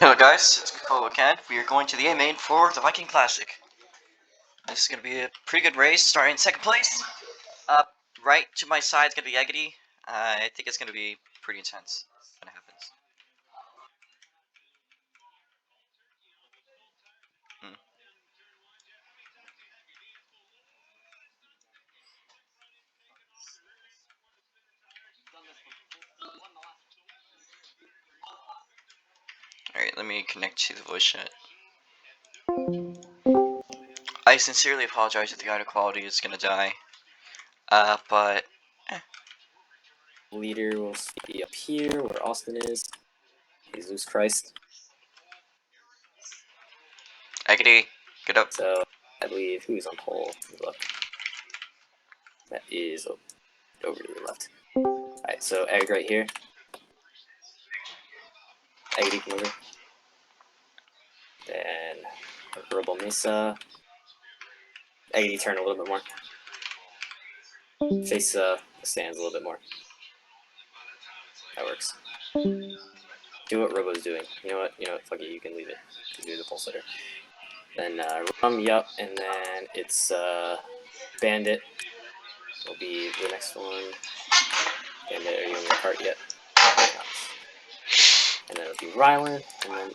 Hello guys, it's Cole again. We are going to the A main for the Viking Classic. This is going to be a pretty good race, starting in second place. Right to my side is going to be Eggity. I think it's going to be pretty intense when it happens. Hmm. Alright, let me connect to the voice chat. I sincerely apologize if the audio quality is going to die. But... Leader will be up here where Austin is. Jesus Christ. Eggity, get up. So I believe who's on pole? Look. That is over to the left. Alright, so Egg right here. Egg, come over. Then robomesa. Egg, turn a little bit more. Face the stands a little bit more. That works. Do what Robo's doing. You know what? Fuck it, you can leave it. Do the pole sitter. Then yup, and then it's Bandit will be the next one. Bandit, are you on your cart yet? And then it'll be Rylan, and then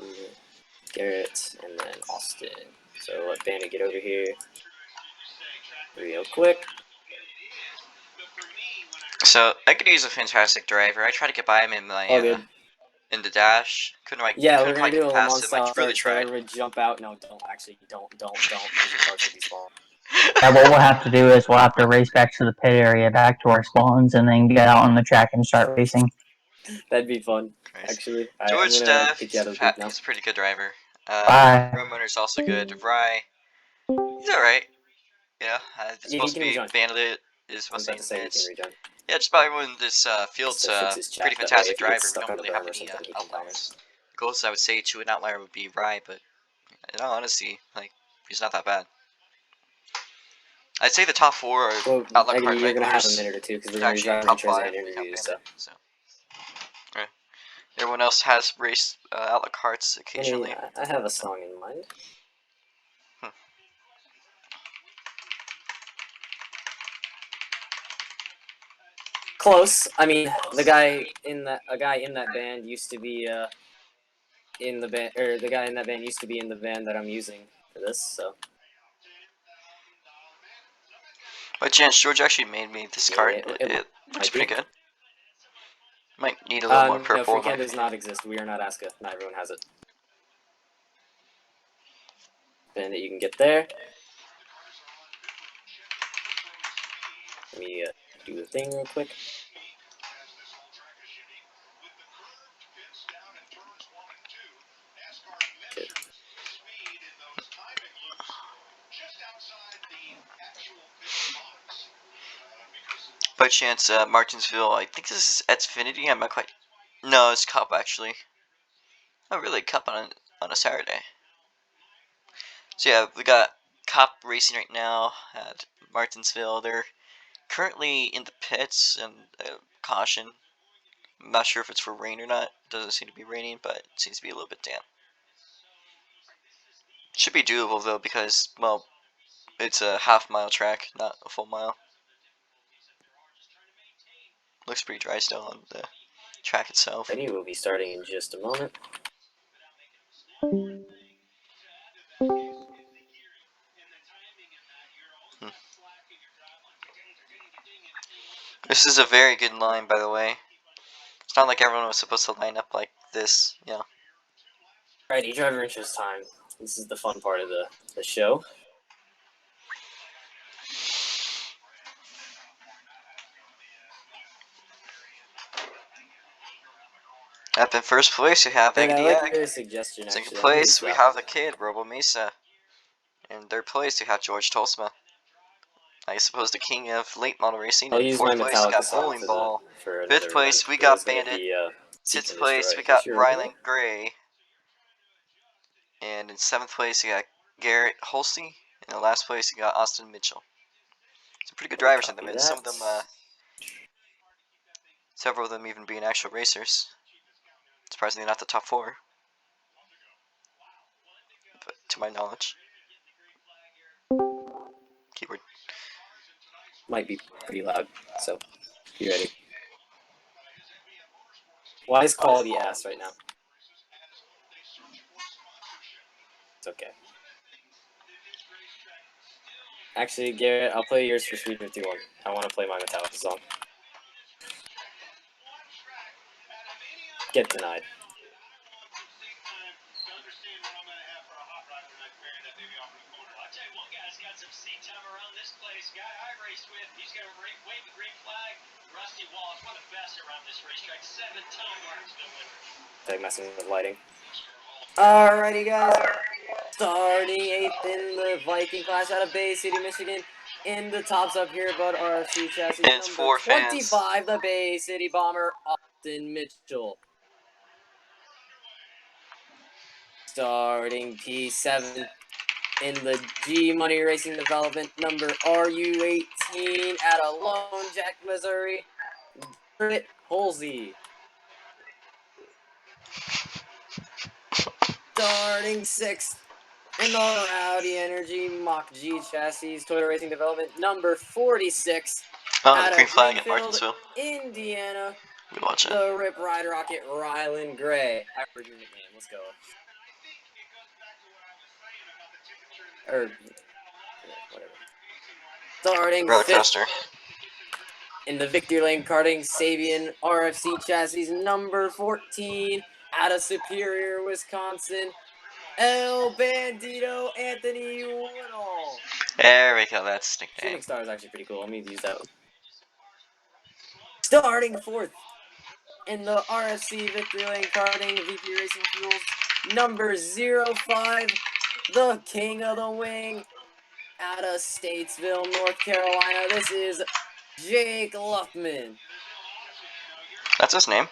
Garrett, and then Austin. So let Bandit get over here real quick. So, Eggity is a fantastic driver. I tried to get by him in my in the dash. Couldn't quite do a get past him. I really tried. Everybody jump out. No, don't actually. Don't. Because your cars will be spawned. Yeah, what we'll have to do is we'll have to race back to the pit area, back to our spawns, and then get out on the track and start racing. That'd be fun, Nice. actually. George Steph, he's a pretty good driver. Roadrunner's also good. Rye, he's alright. Yeah, it's supposed to be Bandit is supposed to be in the mids. Yeah, just about everyone in this field's pretty fantastic driver. We don't really have any outliers. The closest I would say to an outlier would be Rye, but in all honesty, like, he's not that bad. I'd say the top four are Outlaw Cart You're gonna have a minute or two because we're gonna be driving top intros five, and interviews. So. Right. Everyone else has raced Outlaw Carts occasionally. I have a song in mind. Close. I mean, a guy in that band used to be in the band, or the guy in that band used to be in the band that I'm using for this. So. By chance, George actually made me this card. It looks pretty good. Might need a little more purple. No, free does not exist. We are not Aska. Not everyone has it. Then you can get there. Let me do the thing real quick. By chance, Martinsville, I think this is Xfinity. I'm not quite. No, it's Cup actually. Oh, really? Cup on a Saturday. So yeah, we got Cup racing right now at Martinsville. They're currently in the pits and caution. I'm not sure if it's for rain or not. It doesn't seem to be raining, but it seems to be a little bit damp. Should be doable though because, well, it's a half-mile track, not a full mile. Looks pretty dry still on the track itself. Ready? We'll be starting in just a moment. This is a very good line, by the way. It's not like everyone was supposed to line up like this, you know. Alrighty, driver interest time. This is the fun part of the show. Up in first place, we have Egg. Suggestion. Second place, we have the kid, robomesa. In third place, we have George Tolsma. I suppose the king of late model racing. In fourth place, we got Bowling Ball. Fifth place, we got Bandit. Sixth place, we got Rylan Gray. And in seventh place, we got Garrett Holsey. And in last place, we got Austin Mitchell. Some pretty good drivers in the mid. Some of them, several of them even being actual racers. Surprisingly, not the top four. to my knowledge. Keyword. Might be pretty loud, so be ready. Why is quality ass right now? It's okay. Actually, Garrett, I'll play yours for Sweet 51. I want to play my Metallica song. Get denied. Like messing with lighting. Alrighty, guys. Starting 8th in the Viking Class out of Bay City, Michigan. In the tops up here, but RFC chassis It's number 4 fans. 25, the Bay City Bomber, Austin Mitchell. Starting P7 in the G Money Racing Development number RU18 out of Lone Jack, Missouri, Britt Holsey. Starting 6th in the Rowdy Energy Mach G Chassis Toyota Racing Development number 46 Oh, out the green of flag at Greenfield, Martinsville. Indiana, Good watch it. the Rip Ride Rocket Rylan Gray. I heard your nickname. Let's go. Or, yeah, whatever. Starting Roller 5th coaster. in the Victory Lane Karting Sabian RFC Chassis number 14 out of Superior, Wisconsin, El Bandito Anthony Woodall. There we go, that's the nickname. Shooting Star is actually pretty cool. Let me use that one. Starting 4th in the RFC Victory Lane Karting VP Racing Fuels number 05, the King of the Wing out of Statesville, North Carolina. This is Jake Luffman. That's his name.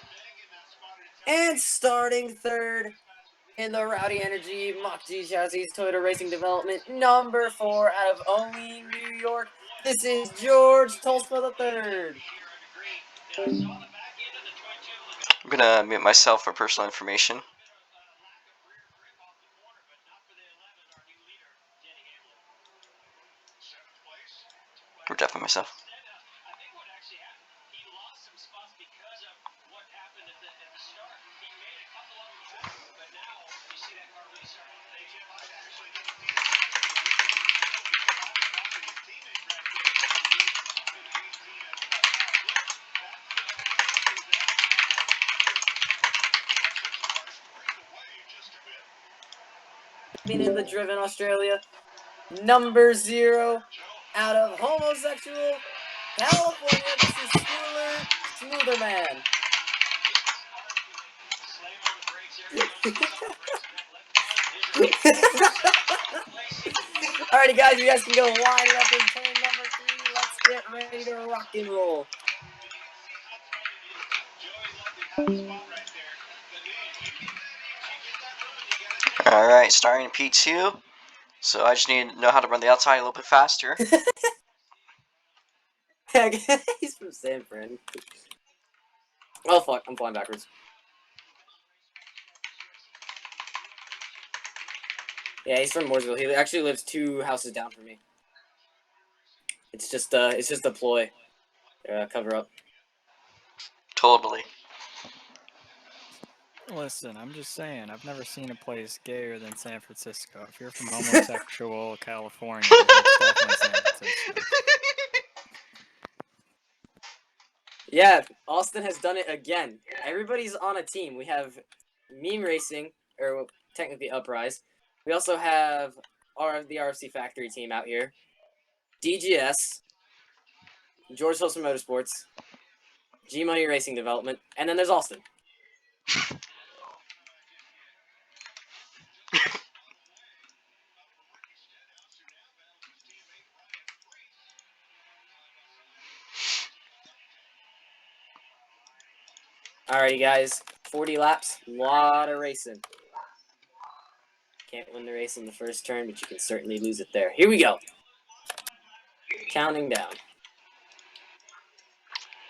And starting 3rd in the Rowdy Energy Mach G Chassis Toyota Racing Development number 4 out of Olean, New York. This is George Tulspa III. I'm gonna mute myself for personal information. Or definitely myself. In the Driven, Australia, number 0 out of Homosexual, California. This is Schuler Smoothman. Alrighty, guys, you guys can go line it up in turn number 3. Let's get ready to rock and roll. Alright, starting P2. So I just need to know how to run the outside a little bit faster. He's from San Fran. Oh, fuck. I'm flying backwards. Yeah, he's from Mooresville. He actually lives 2 houses down from me. It's just a ploy. Cover up. Totally. Listen, I'm just saying, I've never seen a place gayer than San Francisco. If you're from homosexual California, it's definitely San Francisco. Yeah, Austin has done it again. Everybody's on a team. We have Meme Racing, or technically Uprise. We also have the RFC Factory team out here. DGS, George Hilson Motorsports, G Money Racing Development, and then there's Austin. Alrighty, guys. 40 laps, lot of racing. Can't win the race in the first turn, but you can certainly lose it there. Here we go. Counting down.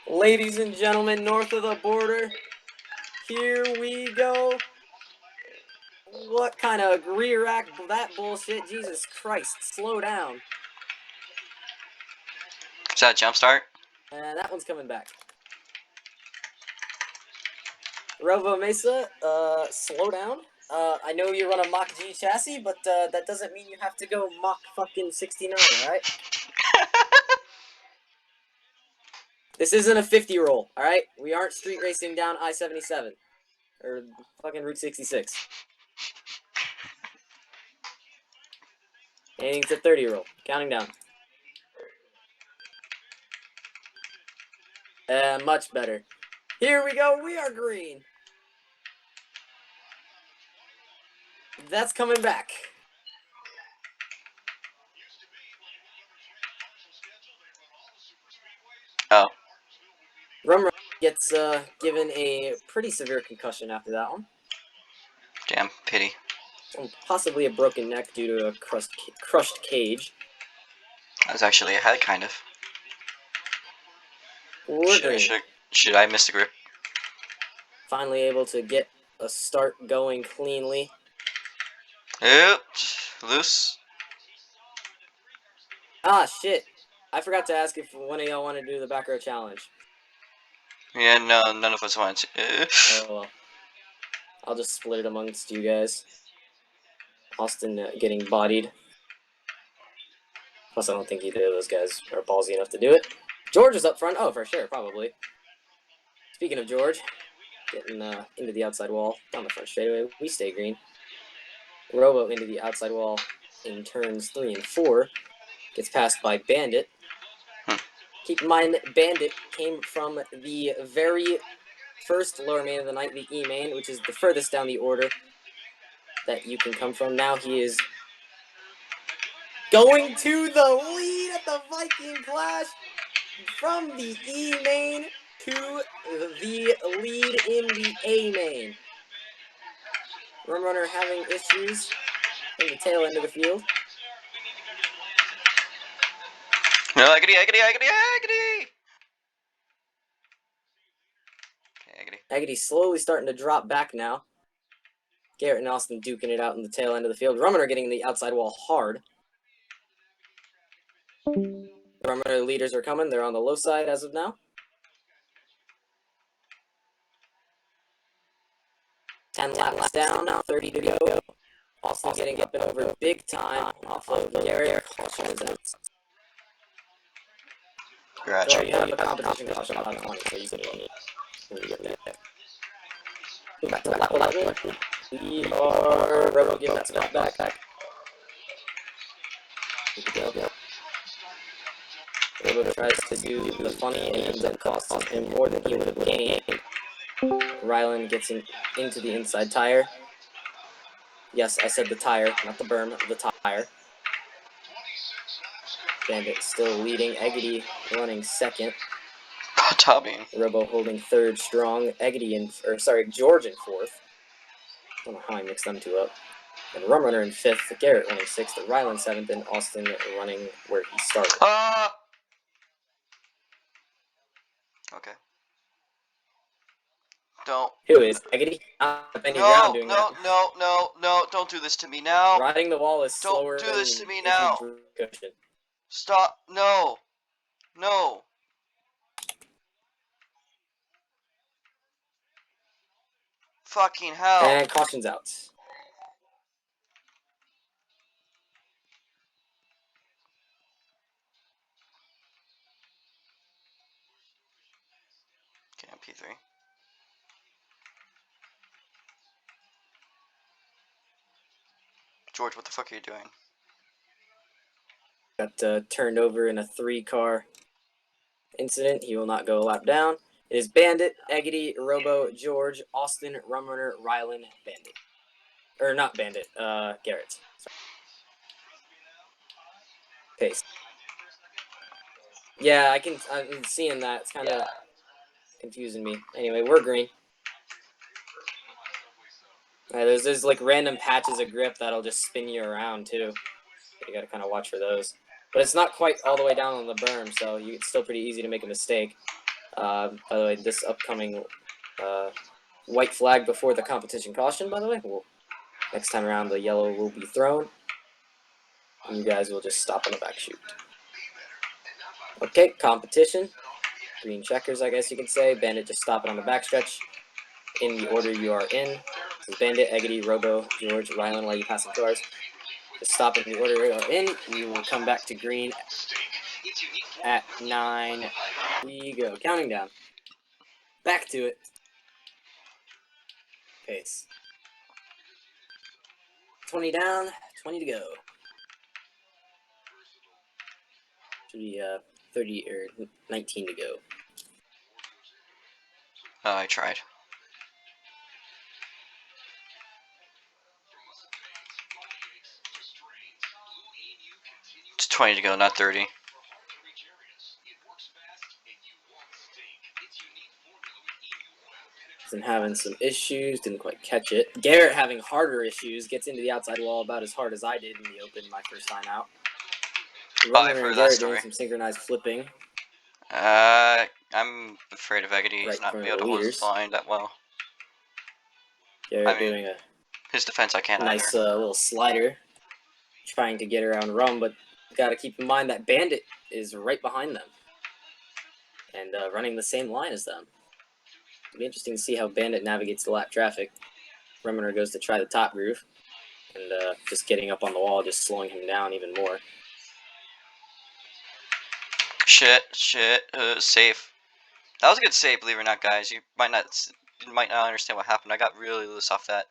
Ladies and gentlemen, north of the border, here we go. What kind of rear rack that bullshit? Jesus Christ, slow down. Is that a jump start? That one's coming back. robomesa, slow down. I know you run a Mach G chassis, but that doesn't mean you have to go Mach fucking 69, alright? This isn't a 50 roll, alright? We aren't street racing down I-77. Or fucking Route 66. And it's a 30 roll. Counting down. Much better. Here we go, we are green! That's coming back. Oh. Rum gets given a pretty severe concussion after that one. Damn, pity. And possibly a broken neck due to a crushed cage. That was actually a head, kind of. We're green. Should I miss the grip? Finally able to get a start going cleanly. Oops, loose. Ah, shit. I forgot to ask if one of y'all wanted to do the back row challenge. Yeah, no, none of us want to. Oh, well. I'll just split it amongst you guys. Austin getting bodied. Plus, I don't think either of those guys are ballsy enough to do it. George is up front. Oh, for sure, probably. Speaking of George, getting into the outside wall, down the front straightaway. We stay green. Robo into the outside wall in turns 3 and 4. Gets passed by Bandit. Keep in mind, Bandit came from the very first lower main of the night, the E main, which is the furthest down the order that you can come from. Now he is going to the lead at the Viking Clash from the E main to the lead in the A main. Rum Runner having issues in the tail end of the field. No, agony. Okay, agony. Aggity's slowly starting to drop back now. Garrett and Austin duking it out in the tail end of the field. Rum Runner getting the outside wall hard. The Rum Runner leaders are coming. They're on the low side as of now. 10 laps down, 30 to go. Austin getting up and over big time off of Garrett. Gotcha. So you have a competition caution on 20, so you can get that. Back to lap 11. We are Rebel give that spot back. Rebel tries to do the funny and ends up costing him more than he would have gained. Rylan gets into the inside tire. Yes, I said the tire, not the berm, the tire. Bandit still leading. Eggity running second. Topping. Robo holding third strong. George in fourth. I don't know how I mixed them two up. And Rum Runner in fifth. Garrett running sixth. Rylan seventh. And Austin running where he started. Okay. Don't. Who is Eggity? No, don't do this to me now. Riding the wall is slower. Don't do this to me now. Cushion. Stop. No. Fucking hell. And caution's out. Okay, I'm P3. George, what the fuck are you doing? Got turned over in a 3-car incident. He will not go a lap down. It is Bandit, Eggity, Robo, George, Austin, Rum Runner, Rylan, Bandit. Or not Bandit, Garrett. Sorry. Pace. Yeah, I'm seeing that. It's kind of confusing me. Anyway, we're green. There's like random patches of grip that'll just spin you around too. You gotta kind of watch for those. But it's not quite all the way down on the berm, so it's still pretty easy to make a mistake. By the way, this upcoming white flag before the competition caution, by the way. Next time around, the yellow will be thrown, and you guys will just stop on the back chute. Okay, competition. Green checkers, I guess you can say. Bandit just stopping on the backstretch. In the order you are in. This is Bandit, Eggity, Robo, George, Rylan, while you passing cars. Just stop in the order you are in. We will come back to green at 9. We go. Counting down. Back to it. Pace. 20 down, 20 to go. Should be 30 or 19 to go. I tried. It's 20 to go, not 30. Been having some issues, didn't quite catch it. Garrett having harder issues, gets into the outside wall about as hard as I did in the open my first time out. I've Runner heard and that Garrett story. doing some synchronized flipping. I'm afraid of Eggity. Right He's not in front be of able the to hold his leaders. line that well. Garrett I mean, doing a his defense I can't nice either. little slider, trying to get around Rum, but got to keep in mind that Bandit is right behind them and running the same line as them. It'll be interesting to see how Bandit navigates the lap traffic. Reminer goes to try the top groove, and just getting up on the wall, just slowing him down even more. Shit, safe. That was a good save, believe it or not, guys. You might not understand what happened. I got really loose off that.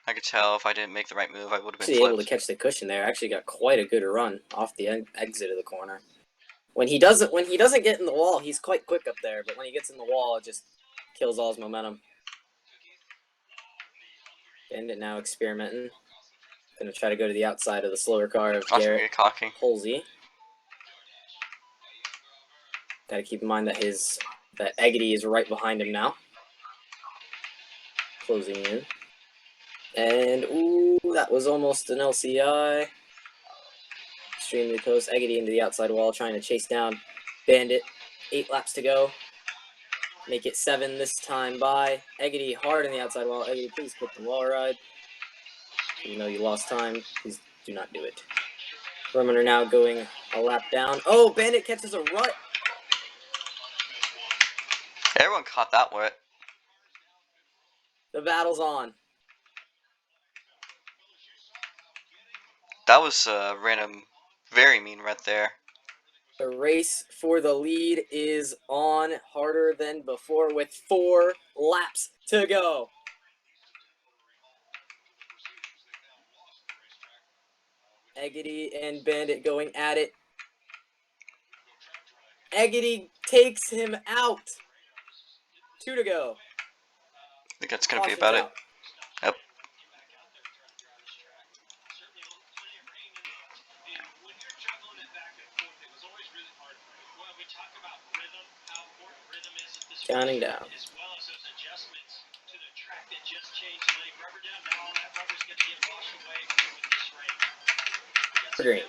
I could tell if I didn't make the right move, I would have been Actually flipped. able to catch the cushion there. Actually got quite a good run off the exit of the corner. When he doesn't get in the wall, he's quite quick up there. But when he gets in the wall, it just kills all his momentum. Bandit now experimenting. Gonna try to go to the outside of the slower car of Watch me Garrett get cocky. Holsey. Got to keep in mind that that Eggity is right behind him now. Closing in. And, ooh, that was almost an LCI. Extremely close. Eggity into the outside wall, trying to chase down Bandit. 8 laps to go. Make it 7 this time by. Eggity hard in the outside wall. Eggity, please quit the wall ride. Even though you lost time, please do not do it. Roman are now going a lap down. Oh, Bandit catches a rut. Everyone caught that one. The battle's on. That was random, very mean right there. The race for the lead is on harder than before with 4 laps to go. Eggity and Bandit going at it. Eggity takes him out. 2 to go. I think that's going to be Caution's about it. out. Yep. Counting down. Green.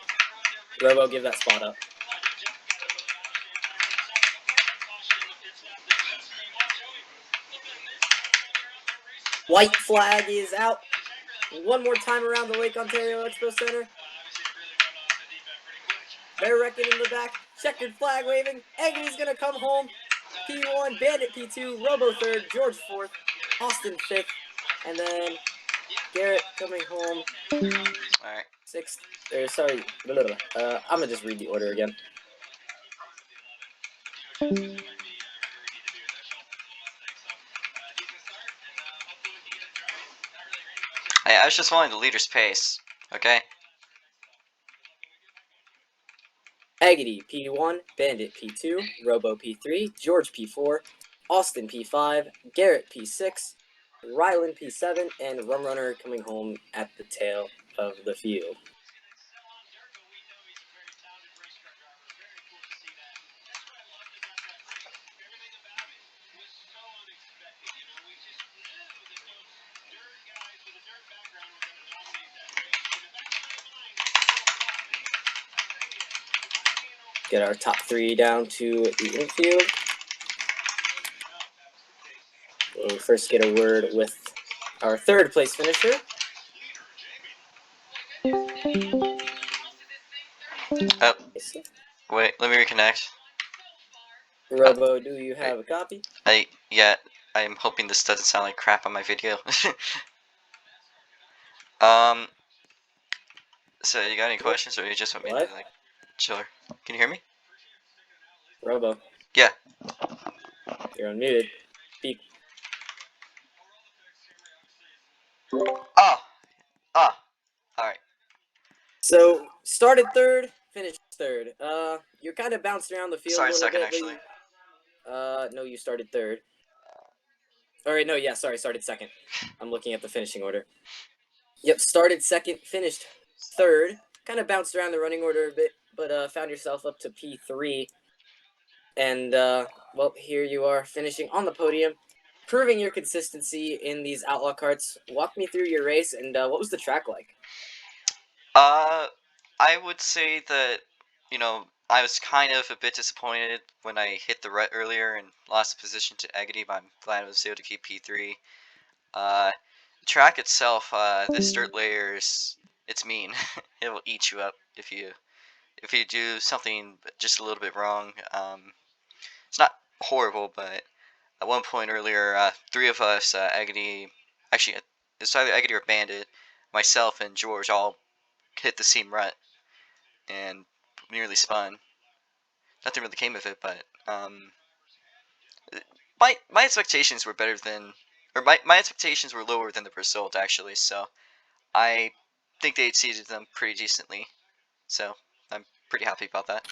Robo, give that spot up. White flag is out. One more time around the Lake Ontario Expo Center. They're wrecking in the back. Checkered flag waving. Eggity's going to come home. P1, Bandit P2, Robo 3rd, George 4th, Austin 5th, and then Garrett coming home Alright. 6th. Sorry, I'm going to just read the order again. Hey, I was just following the leader's pace. Okay? Eggity P1, Bandit P2, Robo P3, George P4, Austin P5, Garrett P6, Rylan P7, and Rum Runner coming home at the tail of the field. Get our top 3 down to the infield. We'll first get a word with our third place finisher. Oh, wait, let me reconnect. Robo, do you have a copy? Yeah, I'm hoping this doesn't sound like crap on my video. um, so you got any questions, or you just want me What? to like chill? Can you hear me? Robo. Yeah. You're unmuted. Speak. Oh, all right. So started third, finished third. You're kind of bounced around the field Sorry, a little second bit. actually. No, you started third. All right, no, yeah, sorry, started second. I'm looking at the finishing order. Yep, started second, finished third. Kind of bounced around the running order a bit, but found yourself up to P3. And, well, here you are, finishing on the podium, proving your consistency in these outlaw carts. Walk me through your race, and what was the track like? I would say that, I was kind of a bit disappointed when I hit the rut earlier and lost position to Agony, but I'm glad I was able to keep P3. The track itself, this dirt layers, it's mean. It will eat you up if you do something just a little bit wrong. It's not horrible, but at one point earlier, three of us, Agony, actually, it's either Agony or Bandit, myself and George all hit the same rut and nearly spun. Nothing really came of it, but my expectations were better than, or my expectations were lower than the result actually. So I think they exceeded them pretty decently. So I'm pretty happy about that.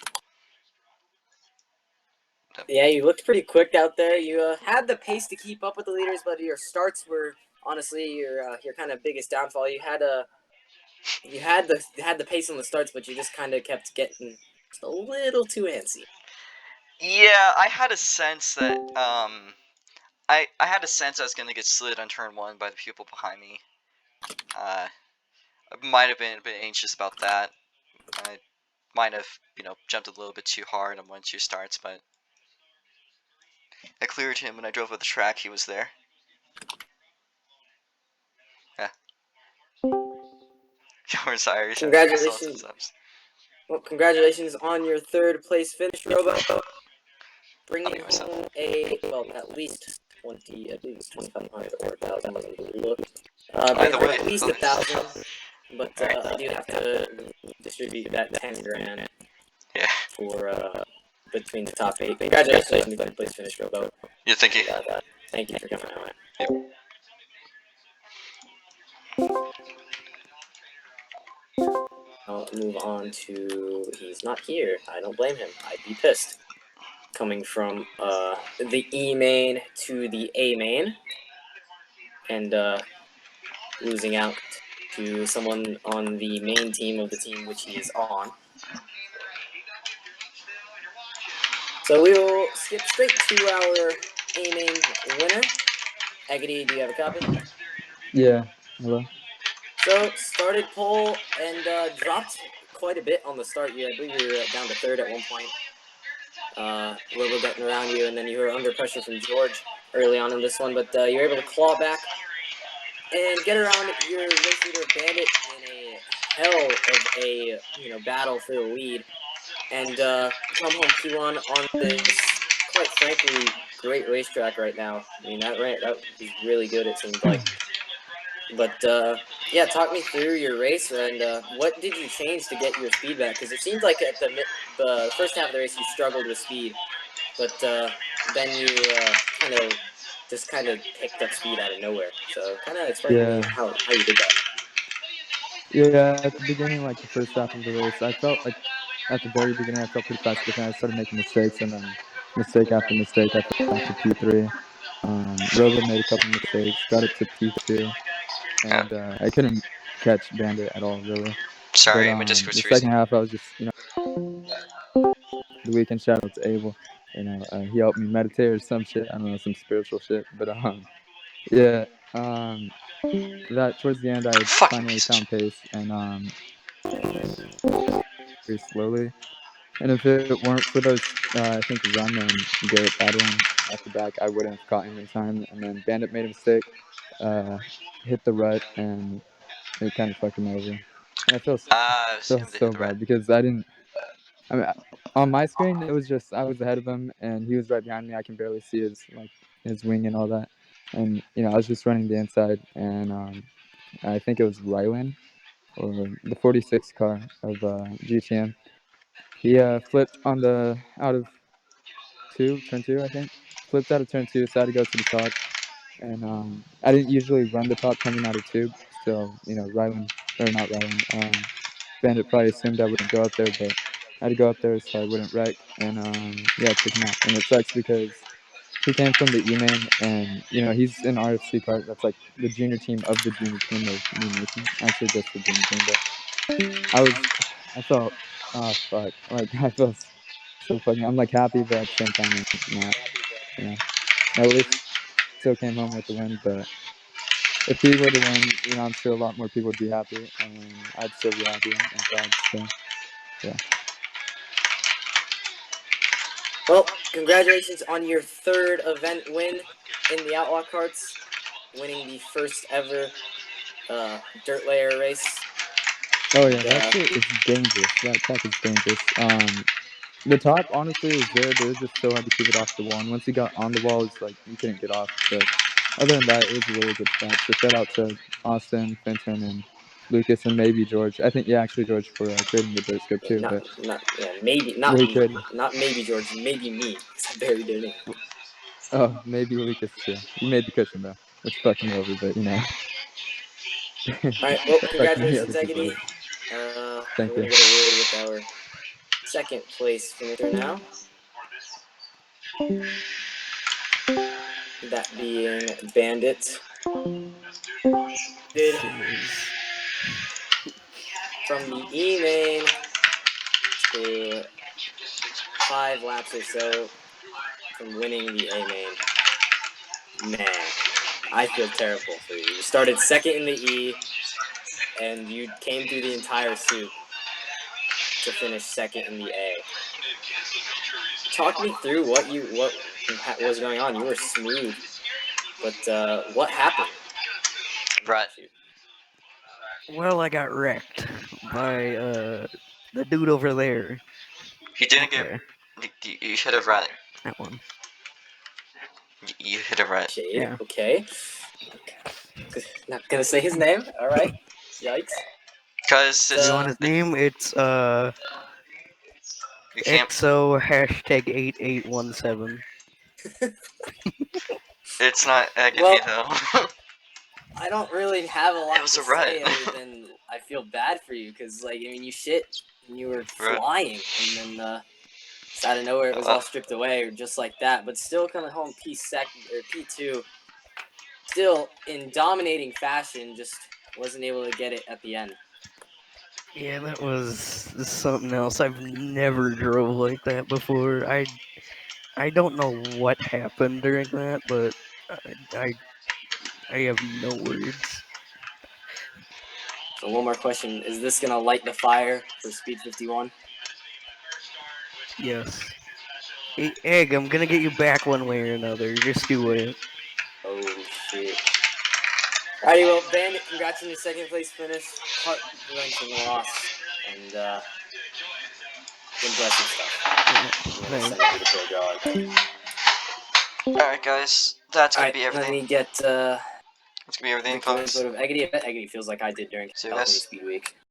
Yeah, you looked pretty quick out there. You had the pace to keep up with the leaders, but your starts were honestly your kind of biggest downfall. You had the pace on the starts, but you just kind of kept getting just a little too antsy. Yeah, I had a sense that I had a sense I was gonna get slid on turn one by the people behind me. I might have been a bit anxious about that. I might have jumped a little bit too hard on 1-2 starts, but I cleared him when I drove up the track. He was there. Yeah. Yours Irish. I saw some Congratulations! subs. Well, congratulations on your third place finish, Robo. I'll Bringing mute myself. home at least 20, I believe it's 2,500 or 1,000. Look, bringing Either home way. at least 1,000. But Alright. I do have to distribute that 10 grand Yeah. for between the top 8. Congratulations on the third place finish, Robo. Yeah, thank you. Thank you for coming out. Yep. I'll move on to he's not here. I don't blame him. I'd be pissed. Coming from the E main to the A main, and losing out to someone on the main team of the team which he is on. So we will skip straight to our A main winner. Agony, do you have a copy? Yeah. Hello. So started pole and dropped quite a bit on the start. I believe you were down to third at one point. Robo getting around you, and then you were under pressure from George early on in this one, but you're able to claw back and get around your race leader Bandit in a hell of a battle for the lead, and come home P1 on this quite frankly great racetrack right now. I mean that was really good. It seemed like. But yeah, talk me through your race and what did you change to get your speed back? Because it seemed like at the first half of the race you struggled with speed, but then you kind of picked up speed out of nowhere. So kind of explain to me Yeah. how you did that. Yeah. At the beginning, like the first half of the race, I felt like at the very beginning I felt pretty fast, but then I started making mistakes, and then mistake after mistake, I fell back to P3. Robo made a couple mistakes, got it to P2, Yeah. and I couldn't catch Bandit at all, really. But Sorry, my Discord's the freezing. second half, I was just the weekend shout out to Abel. He helped me meditate or some shit. I don't know, some spiritual shit. But yeah. That towards the end, I Fucking finally piece of shit. found pace and very slowly. And if it weren't for those, I think Run and Garrett Badwin off the back, I wouldn't have caught him in time. And then Bandit made a mistake, hit the rut, and it kind of fucked him over. And I I feel assumed they hit so the red. bad because I didn't. I mean, on my screen, it was just I was ahead of him, and he was right behind me. I can barely see his wing and all that. And I was just running the inside, and I think it was Rylan or the 46 car of GTM. He flipped on the out of turn two, I think. Flipped out of turn two, so I had to go to the top. And I didn't usually run the top coming out of tube, so Rylan or not Rylan, Bandit probably assumed I wouldn't go up there, but I had to go up there so I wouldn't wreck. And yeah, I took him out. And it sucks because he came from the E main, and he's an RFC cart. That's like the junior team of the junior team of New Nation. Actually, just the junior team, but I felt, oh fuck, like I felt so fucking. I'm like happy, but at the same time, I'm not. You know, at least still came home with the win. But if he were to win, I'm sure a lot more people would be happy, and I'd still be happy and proud. So yeah. Well, congratulations on your third event win in the Outlaw Carts, winning the first ever dirt layer race. Oh yeah, that shit is dangerous. That track is dangerous. The top honestly was good. It was just so hard to keep it off the wall. And once you got on the wall, it's like you couldn't get off. But other than that, it was a really good track. So shout out to Austin, Fenton, and Lucas, and maybe George. I think actually George for creating the dirt scope too. But Maybe not yeah, he me, created. not maybe George, maybe me, because I barely did anything. Oh, maybe Lucas too. You made the cushion though, which fucked me over. But All right, well, fucked many other congratulations, people Eggity. over. We're Thank gonna you. get a word with our second place finisher now. That being Bandit. Did Jeez. from the E main to 5 laps or so from winning the A main. Man, I feel terrible for you. You started second in the E, and you came through the entire soup to finish second in the A. Talk me through what was going on. You were smooth, but what happened? Right. Well, I got wrecked by the dude over there. You didn't get. Okay, You should have run. that one. You hit it right. Shade. Yeah. Okay. Not gonna say his name. All right. Yikes. Because Do you want his name? It's you can't. XO hashtag 8817. It's not Well, agony though. I don't really have a lot It was to a rut. say other than I feel bad for you because, like, I mean, you shit and you were Right. flying, and then just out of nowhere it was all stripped away just like that. But still coming home P2, still in dominating fashion, just wasn't able to get it at the end. Yeah, that was something else. I've never drove like that before. I don't know what happened during that, but I I have no words. So one more question: is this gonna light the fire for Speed 51? Yes. Hey, Egg, I'm gonna get you back one way or another. Just do it. Oh shit! Alrighty, well, Bandit, congrats on your second place finish. Heart-wrenching loss, and impressive stuff. Yeah, I'm gonna thanks. send you to Pro Jog. Alright, guys. That's gonna Alright, be let everything. me get That's gonna be everything, the coin folks. vote of Eggity. I bet Eggity feels like I did during See you California guys. Speed Week.